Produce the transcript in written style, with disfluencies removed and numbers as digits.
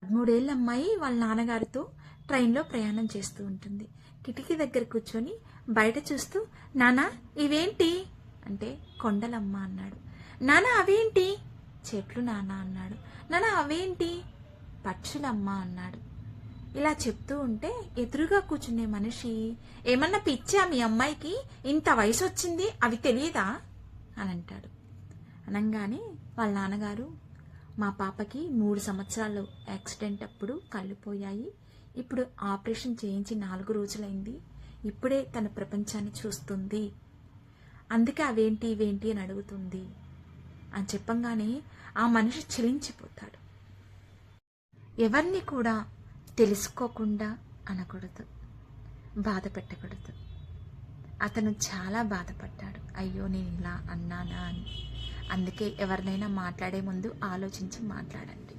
13 అమ్మాయి వాళ్ళ నాన్నగారితో ట్రైన్లో ప్రయాణం చేస్తూ ఉంటుంది. కిటికీ దగ్గర కూర్చొని బయట చూస్తూ, నానా ఇవేంటి అంటే కొండలమ్మ అన్నాడు. నానా అవేంటి? చెట్లు నాన్న అన్నాడు. నానా అవేంటి? పక్షులమ్మ అన్నాడు. ఇలా చెప్తూ ఉంటే ఎదురుగా కూర్చునే మనిషి, ఏమన్నా పిచ్చా మీ అమ్మాయికి, ఇంత వయసు వచ్చింది అవి తెలియదా అని అంటాడు. అనగానే వాళ్ళ నాన్నగారు, మా పాపకి 3 సంవత్సరాలు యాక్సిడెంట్ అప్పుడు కళ్ళు పోయాయి, ఇప్పుడు ఆపరేషన్ చేయించి 4 రోజులైంది, ఇప్పుడే తన ప్రపంచాన్ని చూస్తుంది, అందుకే అవేంటి ఇవేంటి అని అడుగుతుంది అని చెప్పంగానే ఆ మనిషి చెలించిపోతాడు. ఎవరిని కూడా తెలుసుకోకుండా అనకూడదు, బాధ పెట్టకూడదు. అతను చాలా బాధపడ్డాడు, అయ్యో నేను ఇలా అన్నానా అని. అందుకే ఎవరినైనా మాట్లాడే ముందు ఆలోచించి మాట్లాడండి.